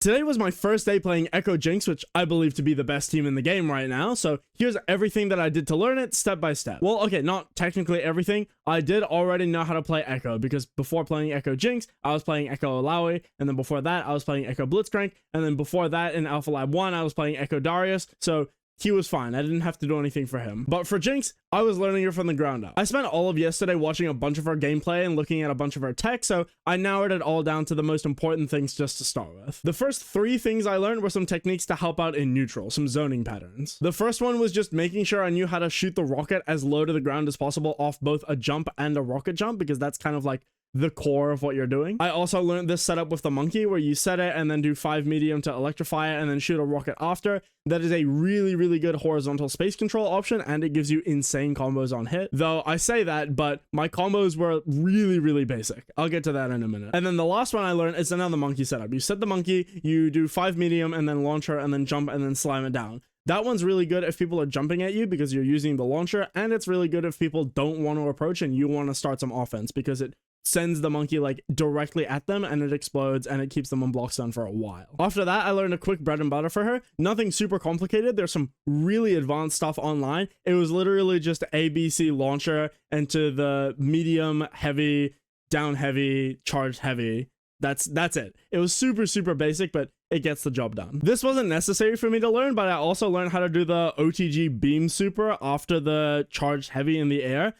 Today was my first day playing Echo Jinx, which I believe to be the best team in the game right now, so here's everything that I did to learn it step by step. Well, okay, not technically everything. I did already know how to play Echo, because before playing Echo Jinx, I was playing Echo Alawi, and then before that, I was playing Echo Blitzcrank, and then before that, in Alpha Lab 1, I was playing Echo Darius, so he was fine. I didn't have to do anything for him. But for Jinx, I was learning her from the ground up. I spent all of yesterday watching a bunch of her gameplay and looking at a bunch of her tech, so I narrowed it all down to the most important things just to start with. The first 3 things I learned were some techniques to help out in neutral, some zoning patterns. The first one was just making sure I knew how to shoot the rocket as low to the ground as possible off both a jump and a rocket jump, because that's kind of like the core of what you're doing. I also learned this setup with the monkey, where you set it and then do 5 medium to electrify it and then shoot a rocket after. That is a really good horizontal space control option, and it gives you insane combos on hit. Though I say that, but my combos were really basic. I'll get to that in a minute. And then the last one I learned is another monkey setup. You set the monkey, you do 5 medium and then launcher and then jump and then slime it down. That one's really good if people are jumping at you because you're using the launcher, and it's really good if people don't want to approach and you want to start some offense, because it sends the monkey like directly at them and it explodes and it keeps them on block stun for a while. After that, I learned a quick bread and butter for her. Nothing super complicated. There's some really advanced stuff online. It was literally just ABC launcher into the medium, heavy, down heavy, charged heavy. That's it. It was super basic, but it gets the job done. This wasn't necessary for me to learn, but I also learned how to do the OTG beam super after the charged heavy in the air.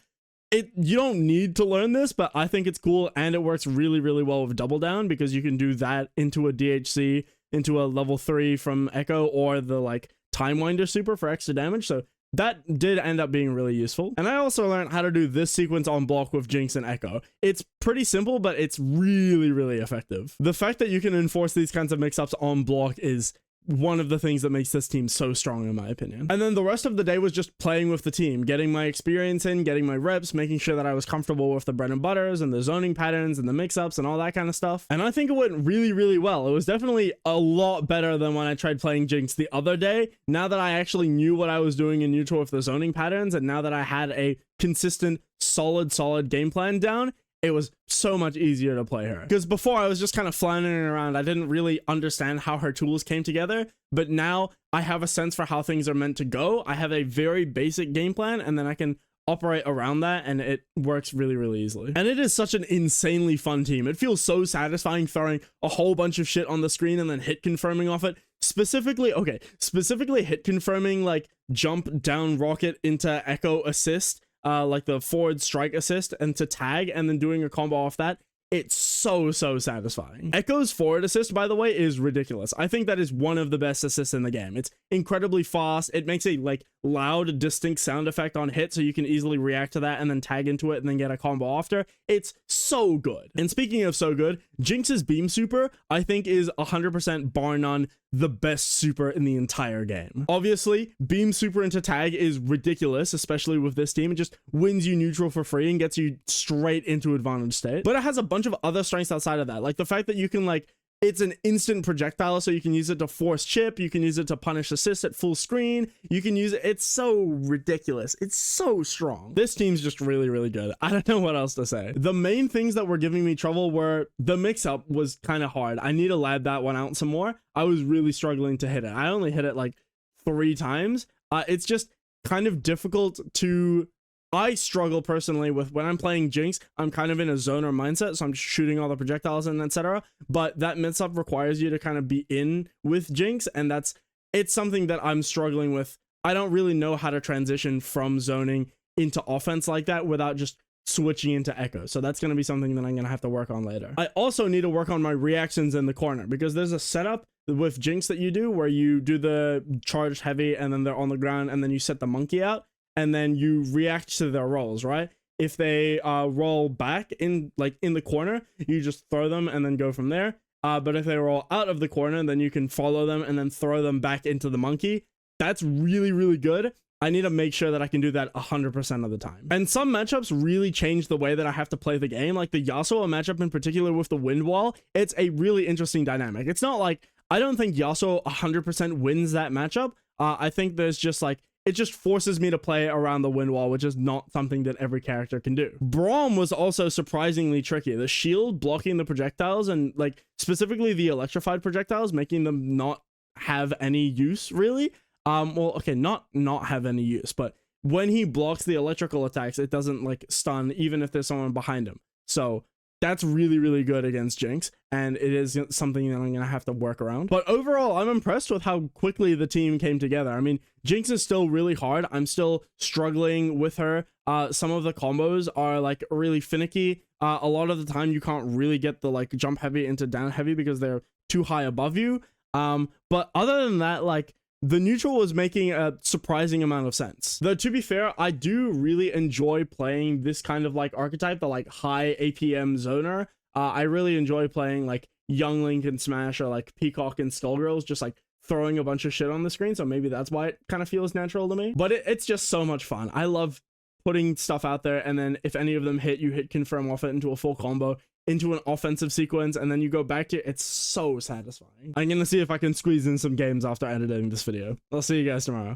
You don't need to learn this, but I think it's cool, and it works really well with double down, because you can do that into a DHC, into a level 3 from Echo, or the like time winder super for extra damage. So that did end up being really useful. And I also learned how to do this sequence on block with Jinx and Echo. It's pretty simple, but it's really effective. The fact that you can enforce these kinds of mix-ups on block is one of the things that makes this team so strong, in my opinion. And then the rest of the day was just playing with the team, getting my experience in, getting my reps, making sure that I was comfortable with the bread and butters and the zoning patterns and the mix-ups and all that kind of stuff. And I think it went really well. It was definitely a lot better than when I tried playing Jinx the other day. Now that I actually knew what I was doing in neutral with the zoning patterns, and now that I had a consistent, solid game plan down, it was so much easier to play her. Because before, I was just kind of floundering around. I didn't really understand how her tools came together, but now I have a sense for how things are meant to go. I have a very basic game plan, and then I can operate around that, and it works really easily. And it is such an insanely fun team. It feels so satisfying throwing a whole bunch of shit on the screen and then hit confirming off it. Specifically hit confirming, like jump down rocket into Echo assist, like the forward strike assist, and to tag and then doing a combo off that. It's so satisfying. Echo's forward assist, by the way, is ridiculous. I think that is one of the best assists in the game. It's incredibly fast. It makes a like loud, distinct sound effect on hit, so you can easily react to that and then tag into it and then get a combo after. It's so good. And speaking of so good, Jinx's beam super, I think, is 100% bar none the best super in the entire game. Obviously, beam super into tag is ridiculous, especially with this team. It just wins you neutral for free and gets you straight into advantage state. But it has a bunch of other strengths outside of that, like the fact that you can like, it's an instant projectile, so you can use it to force chip, you can use it to punish assist at full screen, you can use it. It's so ridiculous. It's so strong. This team's just really good. I don't know what else to say. The main things that were giving me trouble were the mix-up was kind of hard. I need to lab that one out some more. I was really struggling to hit it. I only hit it like 3 times. It's just kind of difficult to... I struggle personally with when I'm playing Jinx. I'm kind of in a zoner mindset, so I'm just shooting all the projectiles and etc. But that mix-up requires you to kind of be in with Jinx, and it's something that I'm struggling with. I don't really know how to transition from zoning into offense like that without just switching into Echo. So that's going to be something that I'm going to have to work on later. I also need to work on my reactions in the corner, because there's a setup with Jinx that you do where you do the charged heavy and then they're on the ground and then you set the monkey out. And then you react to their rolls, right? If they roll back in the corner, you just throw them and then go from there. But if they roll out of the corner, then you can follow them and then throw them back into the monkey. That's really good. I need to make sure that I can do that 100% of the time. And some matchups really change the way that I have to play the game. Like the Yasuo matchup in particular with the wind wall, it's a really interesting dynamic. It's not like, I don't think Yasuo 100% wins that matchup. I think there's just like, it just forces me to play around the wind wall, which is not something that every character can do. Braum was also surprisingly tricky. The shield blocking the projectiles, and like specifically the electrified projectiles, making them not have any use really. Well, okay, not have any use, but when he blocks the electrical attacks, it doesn't like stun even if there's someone behind him. So that's really, really good against Jinx, and it is something that I'm gonna have to work around. But overall, I'm impressed with how quickly the team came together. I mean, Jinx is still really hard. I'm still struggling with her. Some of the combos are like really finicky. A lot of the time, you can't really get the like jump heavy into down heavy because they're too high above you. But other than that, like, the neutral was making a surprising amount of sense. Though, to be fair, I do really enjoy playing this kind of like archetype, the like high APM zoner. I really enjoy playing like Young Link and Smash, or like Peacock and Skullgirls, just like throwing a bunch of shit on the screen. So maybe that's why it kind of feels natural to me. But it's just so much fun. I love putting stuff out there, and then if any of them hit, you hit confirm off it into a full combo, into an offensive sequence, and then you go back to it's so satisfying. I'm gonna see if I can squeeze in some games after editing this video. I'll see you guys tomorrow.